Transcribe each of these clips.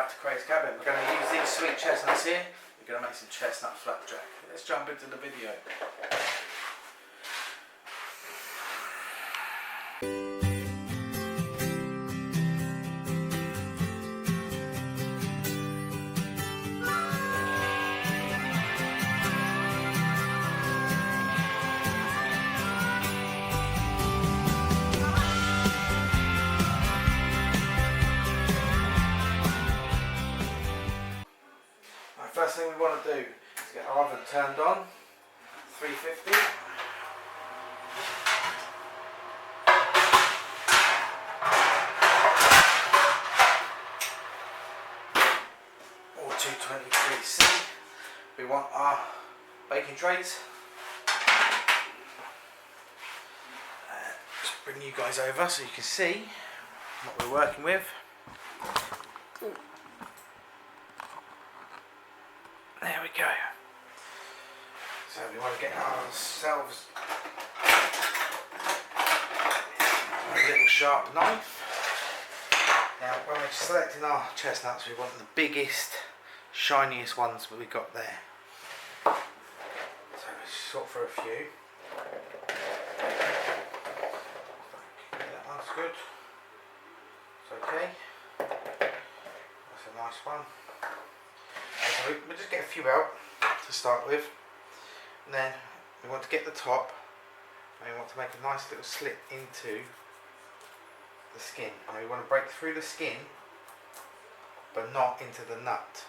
back to Craig's cabin. We're going to use these sweet chestnuts here. We're going to make some chestnut flapjack. Let's jump into the video. First thing we want to do is get our oven turned on, 350. Or 223C. We want our baking trays. Just bring you guys over so you can see what we're working with. There we go. So we want to get ourselves a little sharp knife. Now when we're selecting our chestnuts, we want the biggest, shiniest ones that we've got there. So let's sort for a few. That one's good. It's okay. That's a nice one. We'll just get a few out to start with, and then we want to get the top, and we want to make a nice little slit into the skin, and we want to break through the skin but not into the nut.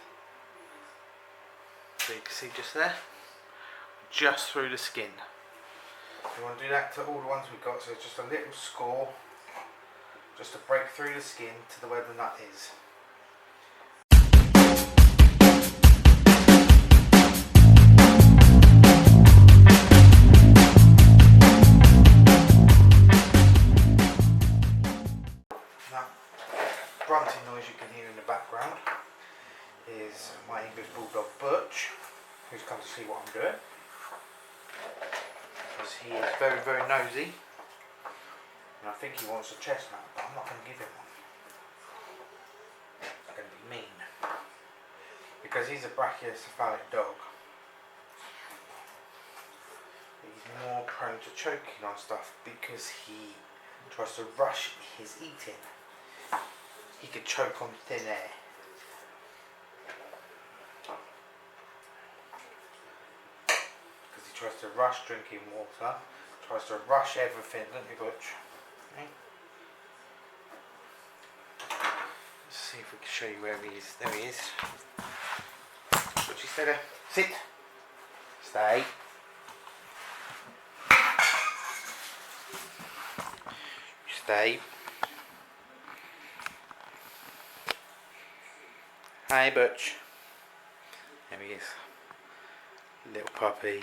So you can see just there, just through the skin. We want to do that to all the ones we've got, so it's just a little score just to break through the skin to where the nut is. Grunting noise you can hear in the background is my English bulldog Butch, who's come to see what I'm doing, because he is very, very nosy, and I think he wants a chestnut, but I'm not going to give him one. I'm going to be mean, because he's a brachycephalic dog. He's more prone to choking on stuff because he tries to rush his eating. He could choke on thin air. Because he tries to rush drinking water, tries to rush everything, doesn't he, Butch? Okay. Let's see if we can show you where he is. There he is. Butch, stay there. Sit. Stay. Stay. Hi Butch. There he is. Little puppy.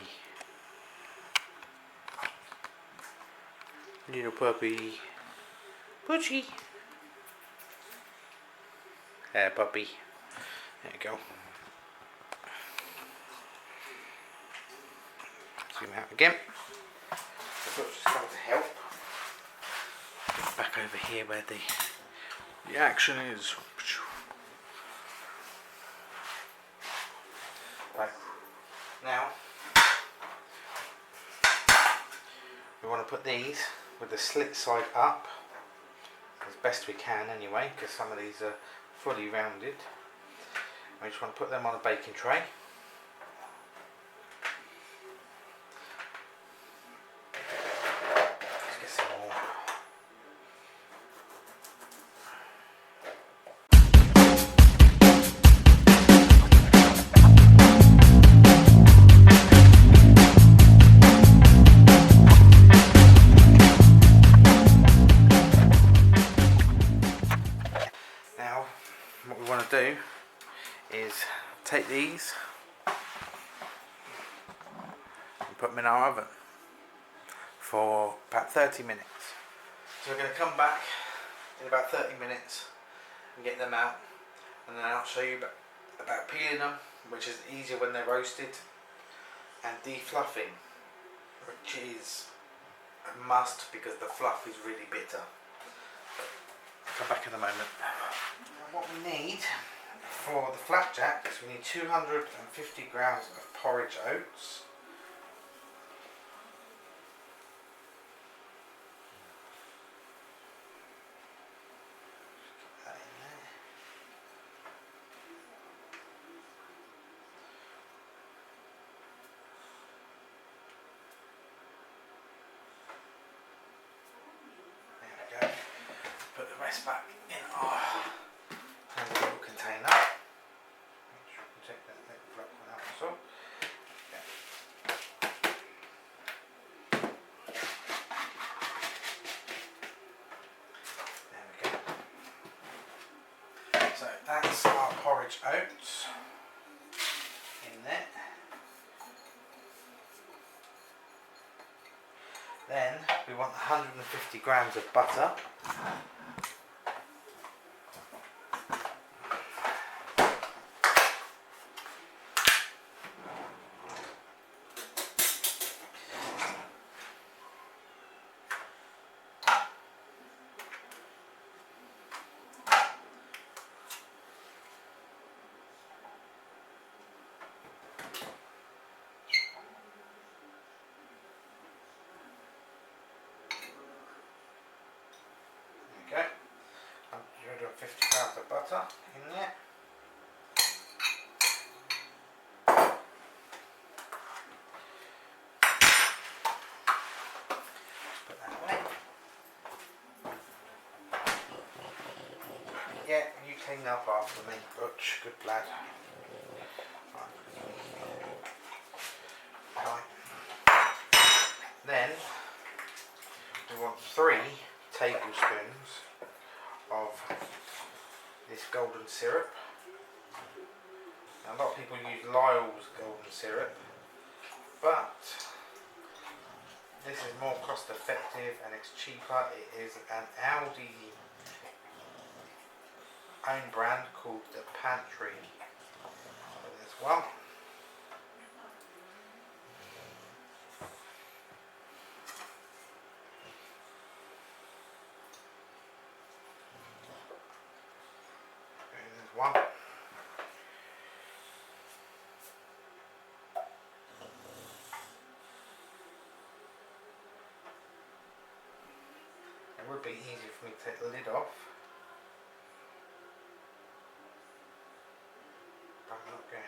Little puppy. Butchie. There puppy. There you go. Zoom out again. So Butch has come to help. Back over here where the action is. Right. Now we want to put these with the slit side up as best we can anyway, because some of these are fully rounded. We just want to put them on a baking tray. Let's get some more. What we want to do is take these and put them in our oven for about 30 minutes. So we're going to come back in about 30 minutes and get them out, and then I'll show you about peeling them, which is easier when they're roasted, and defluffing, which is a must because the fluff is really bitter. I'll come back in a moment. And what we need for the flapjacks we need 250 grams of porridge oats. Put the rest back in our little container. Make sure we take that little black one out as well. There we go. So that's our porridge oats in there. Then we want 150 grams of butter. Okay, 150 grams of butter in there. Put that away. Yeah, you clean up after me, Butch. Good lad. Right. Then we want 3 tablespoons of this golden syrup. Now, a lot of people use Lyle's golden syrup, but this is more cost effective and it's cheaper. It is an Aldi own brand called the Pantry. So there's one. One. It would be easier for me to take the lid off, but I'm not going to.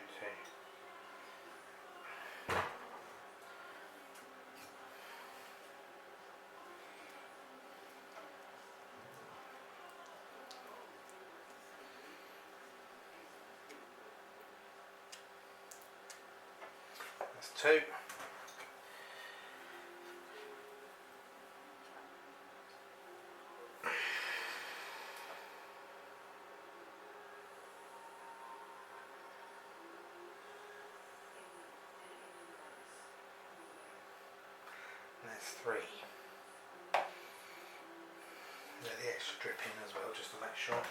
That's 2. That's 3. Let the extra drip in as well, just to make sure. And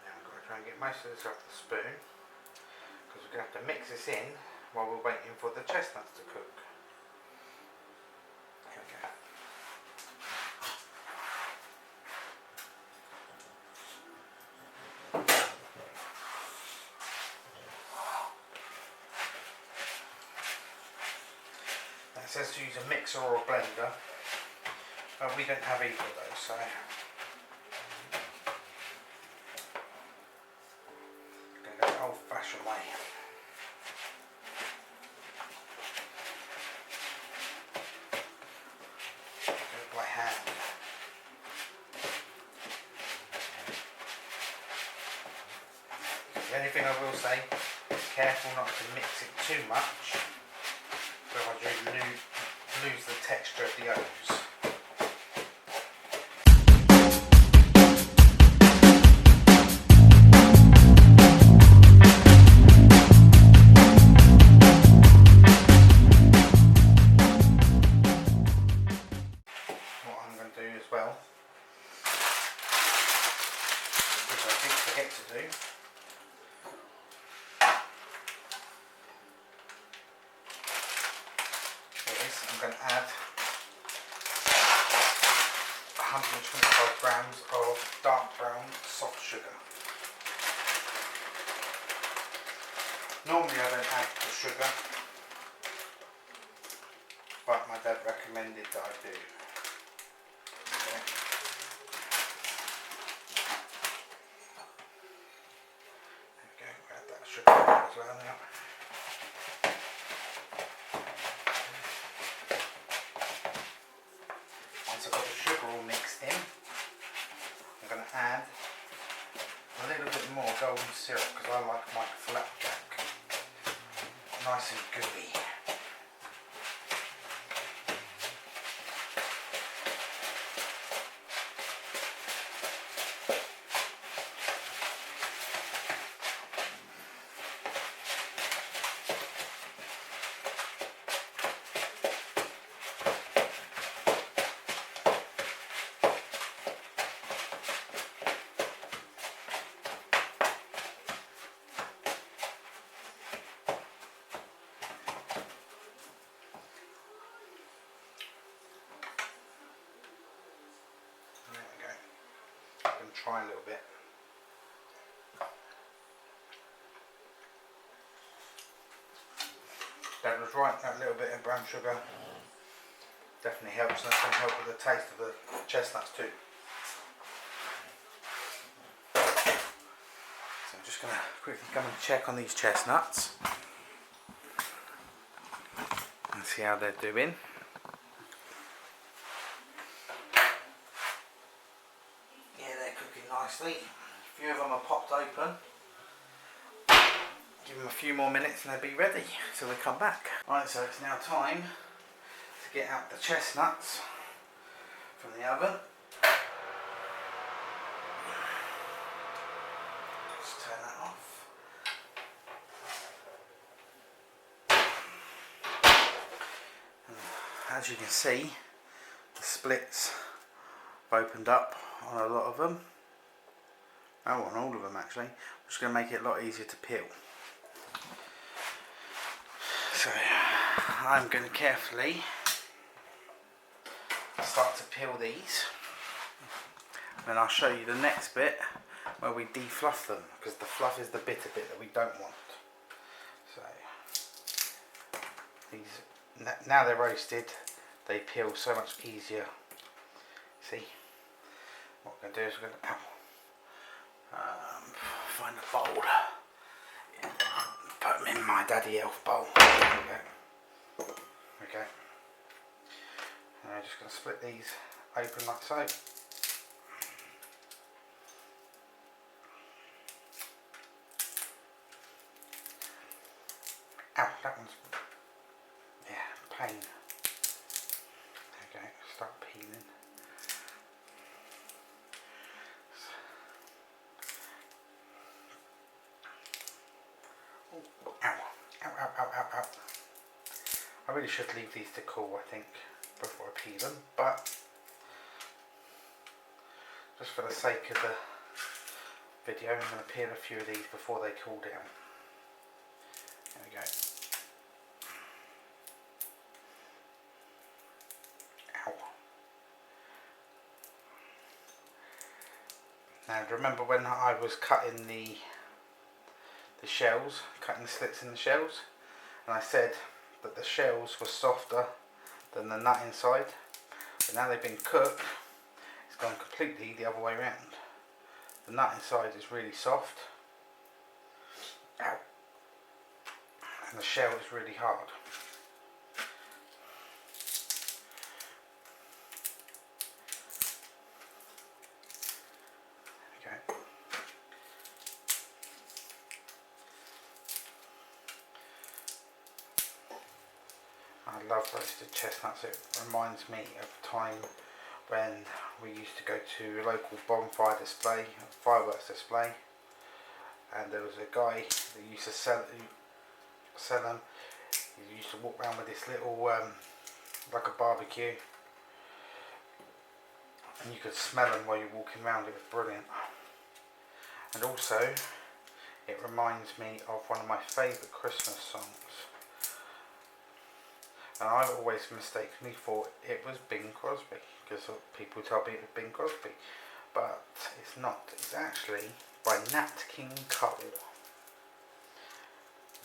now we've got to try and get most of this off the spoon, because we're going to have to mix this in while we're waiting for the chestnuts to cook. Here we go. It says to use a mixer or a blender, but we don't have either of those, so I'm going to go the old fashioned way. Do it by hand. The only thing I will say is careful not to mix it too much, otherwise you lose the texture of the oats. What I'm going to do as well, which I did forget to do, I'm going to add 125 grams of dark brown soft sugar. Normally I don't add the sugar, but my dad recommended that I do. Okay. There we go, add that sugar as well now. Once I've got the sugar all mixed in, I'm going to add a little bit more golden syrup because I like my flapjack nice and gooey. Try a little bit. Dad was right, that little bit of brown sugar definitely helps, and that's going to help with the taste of the chestnuts too. So I'm just going to quickly come and check on these chestnuts and see how they're doing. Nicely. A few of them are popped open. Give them a few more minutes and they'll be ready so they come back. Right, so it's now time to get out the chestnuts from the oven. Just turn that off. And as you can see, the splits have opened up on a lot of them. Oh, on all of them actually. I'm just going to make it a lot easier to peel. So I'm going to carefully start to peel these, and then I'll show you the next bit where we defluff them, because the fluff is the bitter bit that we don't want. So these, now they're roasted, they peel so much easier. See, what we're going to do is we're going to find a bowl, put them in my daddy elf bowl. Okay. And I'm just going to split these open like so. Ow, that one's, yeah, pain. Okay, start peeling. I really should leave these to cool, I think, before I peel them, but just for the sake of the video, I'm going to peel a few of these before they cool down. There we go. Ow. Now remember when I was cutting the shells, cutting the slits in the shells, and I said that the shells were softer than the nut inside, but now they've been cooked, it's gone completely the other way around. The nut inside is really soft. Ow. And the shell is really hard. Okay. I love roasted chestnuts. It reminds me of a time when we used to go to a local bonfire display, a fireworks display, and there was a guy that used to sell them. He used to walk around with this little, like a barbecue, and you could smell them while you're walking around. It was brilliant. And also, it reminds me of one of my favourite Christmas songs. And I always mistakenly thought it was Bing Crosby, because people tell me it was Bing Crosby, but it's not. It's actually by Nat King Cole,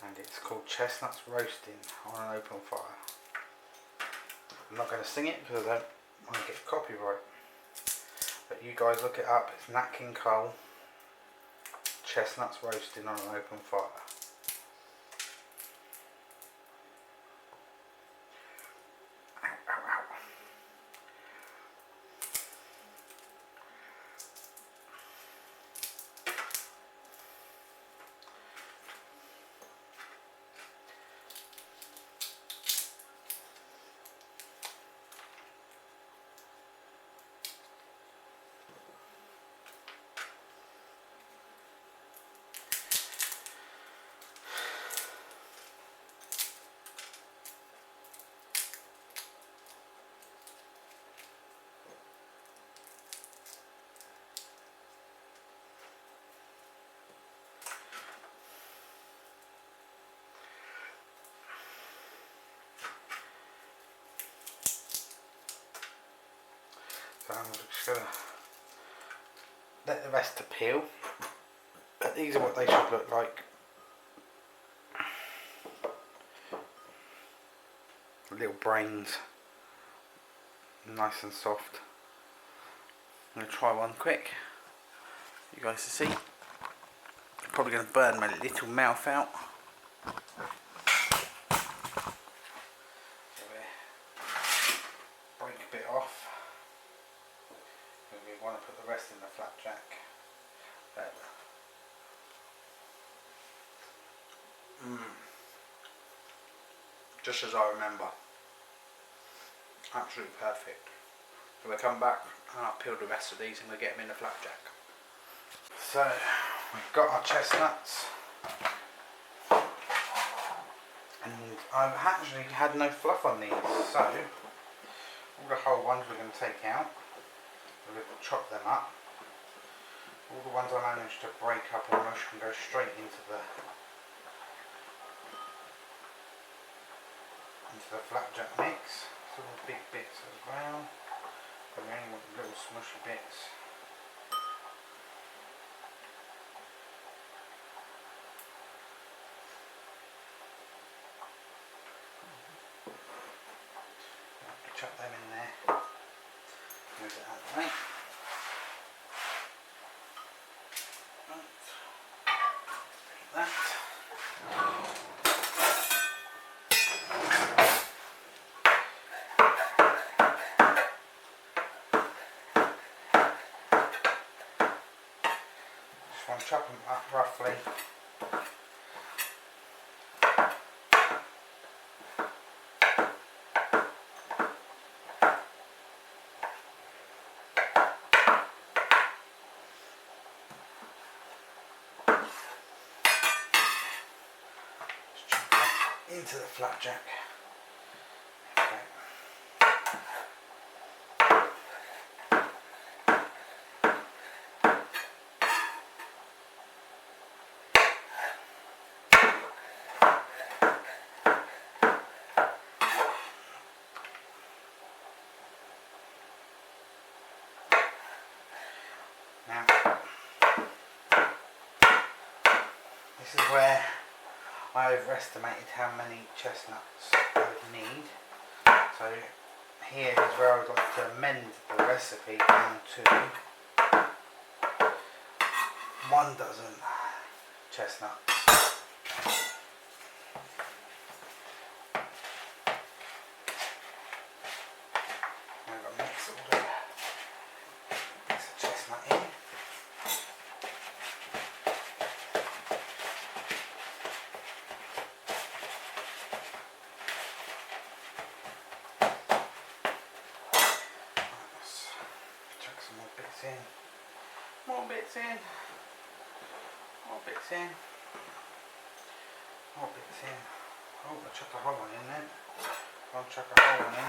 and it's called Chestnuts Roasting on an Open Fire. I'm not going to sing it because I don't want to get copyright, but you guys look it up. It's Nat King Cole, Chestnuts Roasting on an Open Fire. So I'm just going to let the rest to peel, but these are what they should look like. Little brains, nice and soft. I'm going to try one quick, you guys to see. Probably going to burn my little mouth out. Break a bit off. We want to put the rest in the flapjack. Just as I remember. Absolutely perfect. So we'll come back and I'll peel the rest of these and we'll get them in the flapjack. So we've got our chestnuts, and I've actually had no fluff on these, so all the whole ones we're going to take out. We're going to chop them up. All the ones I managed to break up or mush can go straight into the flapjack mix. So the big bits as well. But we only want the little smushy bits. Chuck them in there. Move it out of the way. That. Just want to chop them up roughly. Into the flapjack. Okay. Now, this is where I overestimated how many chestnuts I would need. So here is where I would like to amend the recipe down to 1 dozen chestnuts. I'm going to mix all the chestnut in. More bits in, more bits in, more bits in. Oh, I chuck a whole one in then. I'll chuck a whole one in.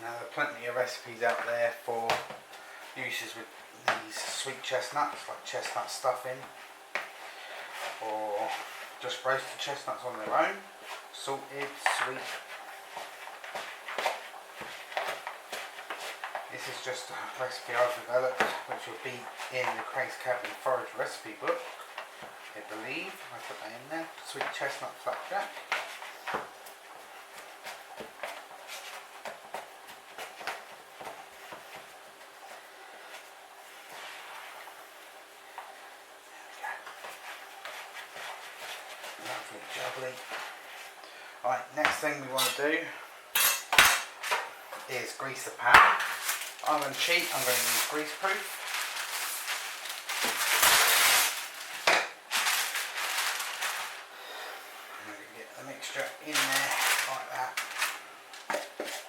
Now there are plenty of recipes out there for uses with these sweet chestnuts, like chestnut stuffing, or just roasted chestnuts on their own, salted, sweet. This is just a recipe I've developed, which will be in the Craig's Cabin Forage recipe book, I believe. I put that in there. Sweet chestnut flapjack. Lovely, jubbly. Right, next thing we want to do is grease the pan. I'm going to cheat, I'm going to use grease proof. I'm going to get the mixture in there like that.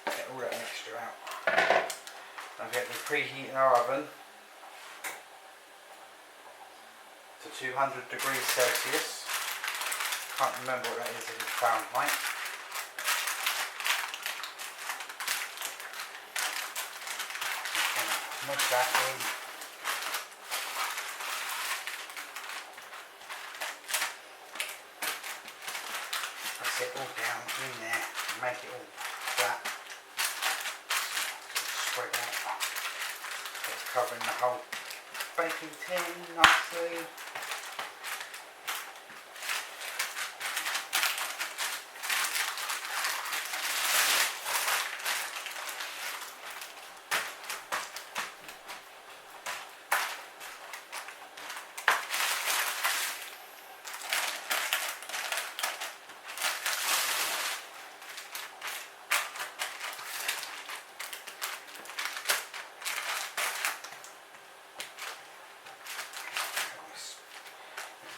Get all that mixture out. I'm going to preheat our oven to 200 degrees Celsius. Can't remember what that is in Fahrenheit. Mush that in. Press it all down in there and make it all flat. Spread out. It's covering the whole baking tin nicely.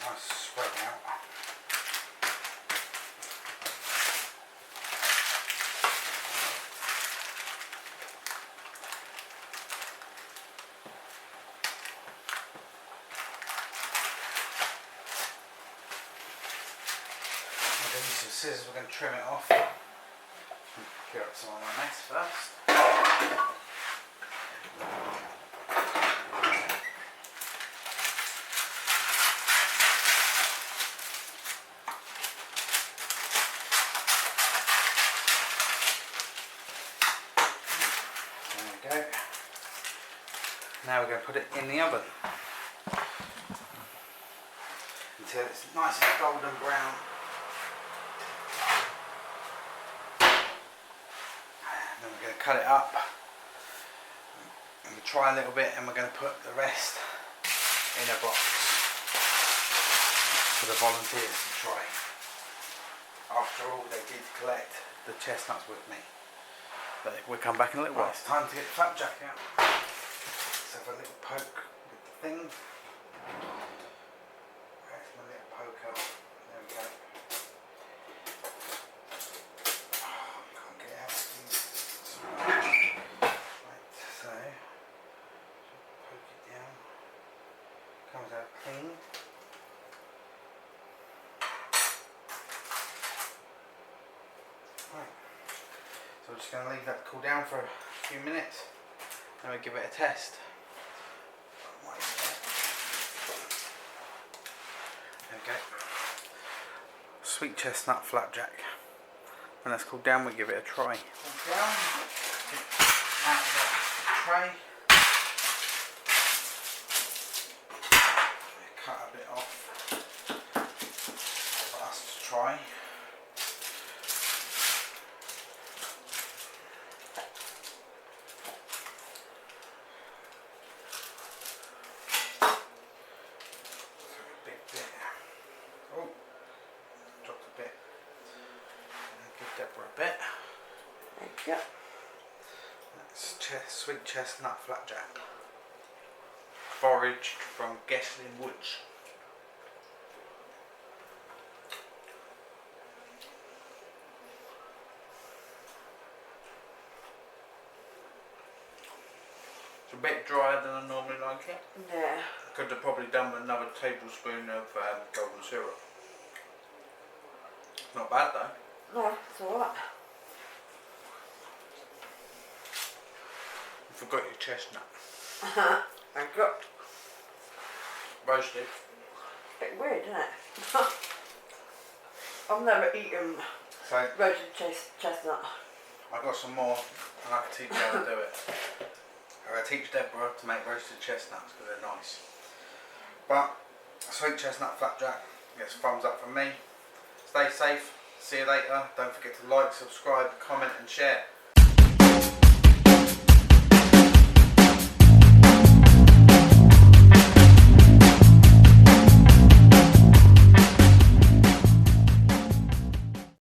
Nice spread out. I'm going to use some scissors, we're going to trim it off. Clear up some of my mess first. Now we're going to put it in the oven until it's nice and golden brown. Then we're going to cut it up and we'll try a little bit, and we're going to put the rest in a box for the volunteers to try. After all, they did collect the chestnuts with me. But we'll come back in a little while. It's time to get the flapjack out. Let's have a little poke with the thing. Where's my little poke up? There we go. Oh, can't get out. Right, so poke it down. Comes out clean. Right. So we're just going to leave that to cool down for a few minutes, and we'll give it a test. Okay. Sweet chestnut flapjack. When that's cooled down, we give it a try. Cool down. Out of the tray. Cut a bit off for us to try. Yeah. That's sweet chestnut flapjack. Foraged from Guestling Woods. It's a bit drier than I normally like it. Yeah. Could have probably done with another tablespoon of golden syrup. Not bad though. No, it's alright. forgot your chestnut. I got Roasted. a bit weird, isn't it? I've never eaten So roasted chestnut. I got some more and I can teach you how to do it. I teach Deborah to make roasted chestnuts because they're nice. But sweet chestnut flapjack gets a thumbs up from me. Stay safe. See you later. Don't forget to like, subscribe, comment and share.